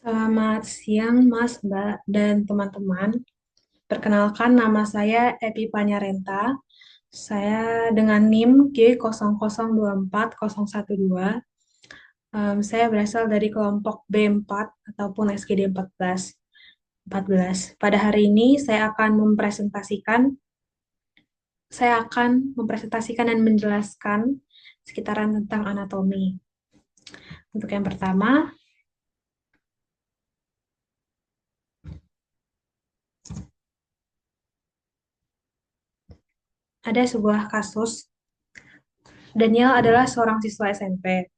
Selamat siang, Mas, Mbak, dan teman-teman. Perkenalkan, nama saya Epi Panyarenta. Saya dengan NIM G002412. Saya berasal dari kelompok B4 ataupun SGD 14. Pada hari ini saya akan mempresentasikan dan menjelaskan sekitaran tentang anatomi. Untuk yang pertama, ada sebuah kasus. Daniel adalah seorang siswa SMP.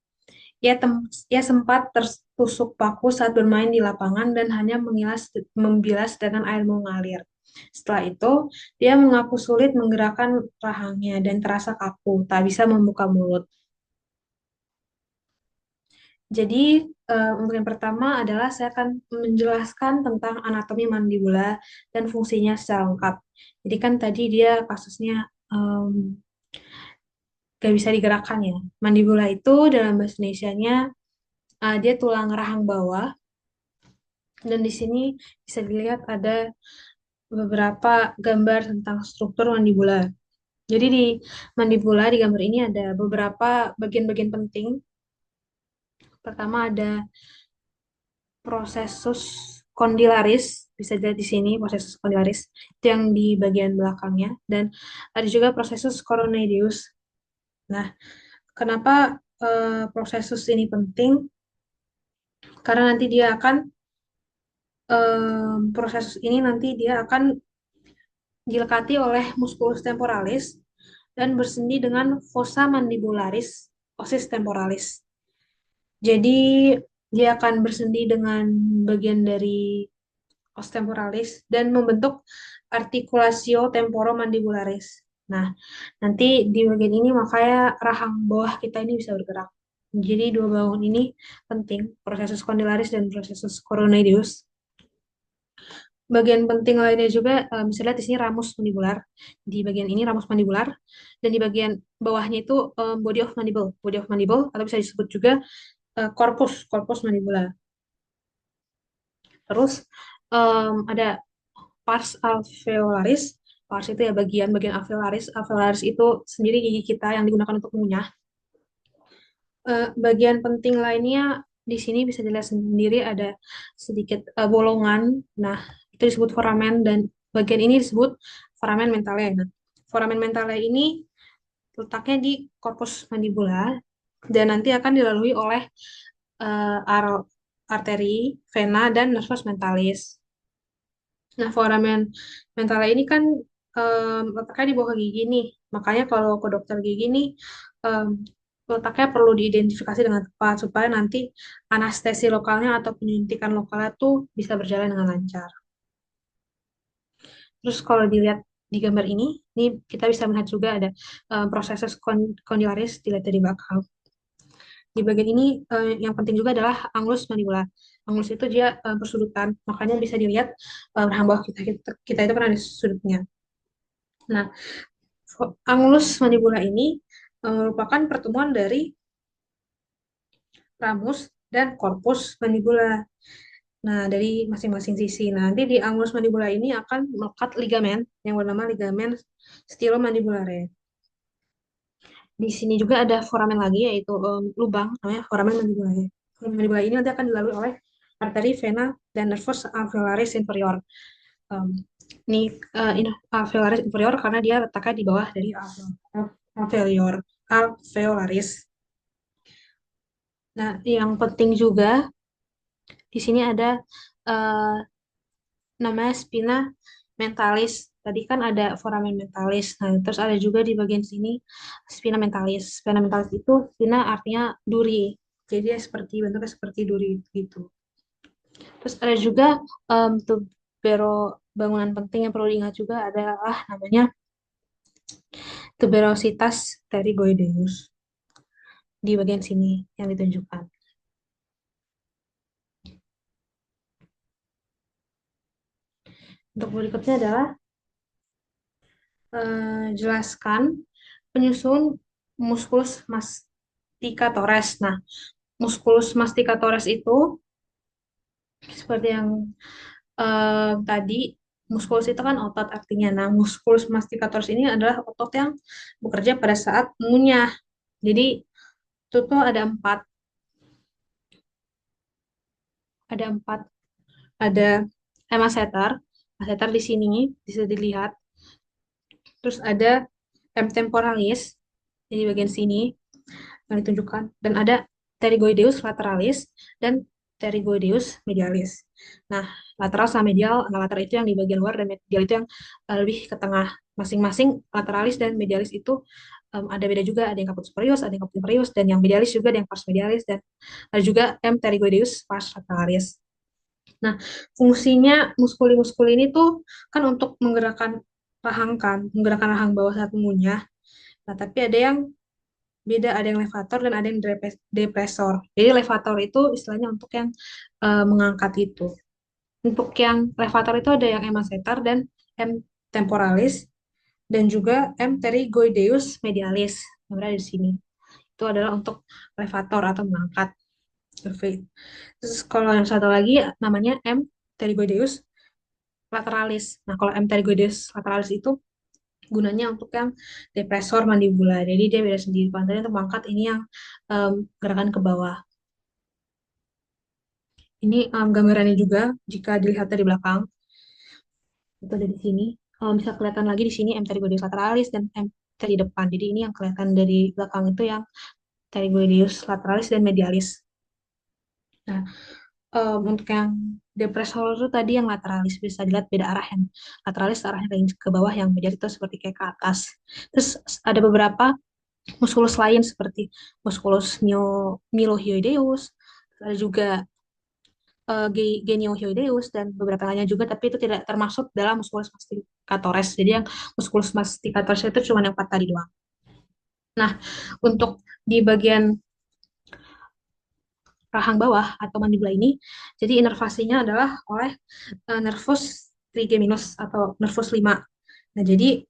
Ia sempat tertusuk paku saat bermain di lapangan dan hanya membilas dengan air mengalir. Setelah itu, dia mengaku sulit menggerakkan rahangnya dan terasa kaku, tak bisa membuka mulut. Jadi, untuk yang pertama adalah saya akan menjelaskan tentang anatomi mandibula dan fungsinya secara lengkap. Jadi kan tadi dia kasusnya gak bisa digerakkan ya. Mandibula itu dalam bahasa Indonesianya dia tulang rahang bawah. Dan di sini bisa dilihat ada beberapa gambar tentang struktur mandibula. Jadi di mandibula di gambar ini ada beberapa bagian-bagian penting. Pertama ada processus condylaris, bisa dilihat di sini processus condylaris itu yang di bagian belakangnya, dan ada juga processus coronaceus. Nah, kenapa processus ini penting? Karena nanti dia akan proses ini nanti dia akan dilekati oleh musculus temporalis dan bersendi dengan fossa mandibularis osis temporalis. Jadi dia akan bersendi dengan bagian dari os temporalis dan membentuk articulatio temporomandibularis. Nah, nanti di bagian ini makanya rahang bawah kita ini bisa bergerak. Jadi dua bangun ini penting, prosesus condylaris dan prosesus coronaceus. Bagian penting lainnya juga bisa lihat di sini ramus mandibular. Di bagian ini ramus mandibular dan di bagian bawahnya itu body of mandible, atau bisa disebut juga corpus mandibular. Terus ada pars alveolaris. Pars itu ya bagian-bagian alveolaris. Alveolaris itu sendiri gigi kita yang digunakan untuk mengunyah. Bagian penting lainnya di sini bisa dilihat sendiri ada sedikit bolongan. Nah, itu disebut foramen dan bagian ini disebut foramen mentale. Nah, foramen mentale ini letaknya di corpus mandibula dan nanti akan dilalui oleh arteri, vena, dan nervus mentalis. Nah, foramen mentale ini kan letaknya di bawah gigi nih. Makanya kalau ke dokter gigi nih, em, letaknya perlu diidentifikasi dengan tepat supaya nanti anestesi lokalnya atau penyuntikan lokalnya tuh bisa berjalan dengan lancar. Terus kalau dilihat di gambar ini kita bisa melihat juga ada proses condylaris dilihat dari belakang. Di bagian ini yang penting juga adalah anglus mandibula. Anglus itu dia bersudutan, makanya bisa dilihat rahang bawah kita itu kan ada sudutnya. Nah, anglus mandibula ini merupakan pertemuan dari ramus dan korpus mandibula. Nah, dari masing-masing sisi. Nah, nanti di anglus mandibula ini akan melekat ligamen yang bernama ligamen stylomandibulare. Di sini juga ada foramen lagi, yaitu lubang, namanya foramen mandibulae. Foramen mandibulae ini nanti akan dilalui oleh arteri, vena, dan nervus alveolaris inferior. Um, ini alveolaris inferior karena dia letaknya di bawah dari alveolior, alveolaris. Nah, yang penting juga di sini ada uh, namanya spina mentalis. Tadi kan ada foramen mentalis. Nah, terus ada juga di bagian sini spina mentalis. Spina mentalis itu spina artinya duri. Jadi dia seperti bentuknya seperti duri gitu. Terus ada juga bangunan penting yang perlu diingat juga adalah namanya tuberositas pterygoideus di bagian sini yang ditunjukkan. Untuk berikutnya adalah jelaskan penyusun musculus masticatores. Nah, musculus masticatores itu Seperti yang tadi, muskulus itu kan otot artinya. Nah, musculus masticatoris ini adalah otot yang bekerja pada saat mengunyah. Jadi itu tuh ada empat, ada masseter, masseter di sini bisa dilihat. Terus ada M temporalis di bagian sini yang ditunjukkan, dan ada pterygoideus lateralis dan pterygoideus medialis. Nah, lateral sama medial, nah lateral itu yang di bagian luar dan medial itu yang lebih ke tengah. Masing-masing lateralis dan medialis itu ada beda juga, ada yang caput superius, ada yang caput inferius, dan yang medialis juga ada yang pars medialis, dan ada juga M pterygoideus pars lateralis. Nah, fungsinya muskuli-muskuli ini tuh kan untuk menggerakkan rahang bawah saat mengunyah. Nah, tapi ada yang beda, ada yang levator dan ada yang depresor. Jadi levator itu istilahnya untuk yang mengangkat itu. Untuk yang levator itu ada yang M masseter dan M temporalis dan juga M pterygoideus medialis yang berada di sini. Itu adalah untuk levator atau mengangkat. Terus kalau yang satu lagi namanya M pterygoideus lateralis. Nah, kalau M pterygoideus lateralis itu gunanya untuk yang depresor mandibula. Jadi dia beda sendiri. Pantai untuk mengangkat ini yang gerakan ke bawah. Ini gambarannya juga jika dilihat dari belakang itu ada di sini. Kalau bisa kelihatan lagi di sini M pterygoideus lateralis dan M di depan. Jadi ini yang kelihatan dari belakang itu yang pterygoideus lateralis dan medialis. Nah, untuk yang depresor itu tadi yang lateralis bisa dilihat beda arah, yang lateralis arahnya ke bawah, yang medialis itu seperti kayak ke atas. Terus ada beberapa muskulus lain seperti muskulus mylohyoideus, ada juga geniohyoideus dan beberapa lainnya juga, tapi itu tidak termasuk dalam musculus masticatores. Jadi yang musculus masticatores itu cuma yang empat tadi doang. Nah, untuk di bagian rahang bawah atau mandibula ini, jadi inervasinya adalah oleh nervus trigeminus atau nervus 5. Nah, jadi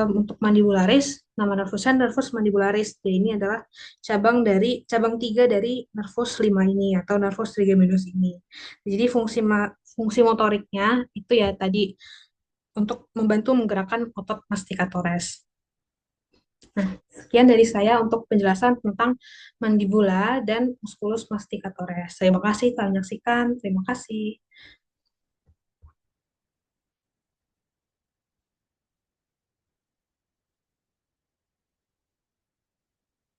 untuk mandibularis, nama nervusnya nervus mandibularis. Jadi ini adalah cabang 3 dari nervus 5 ini atau nervus trigeminus ini. Jadi fungsi motoriknya itu ya tadi untuk membantu menggerakkan otot masticatores. Nah, sekian dari saya untuk penjelasan tentang mandibula dan musculus masticatores. Terima kasih telah menyaksikan. Terima kasih.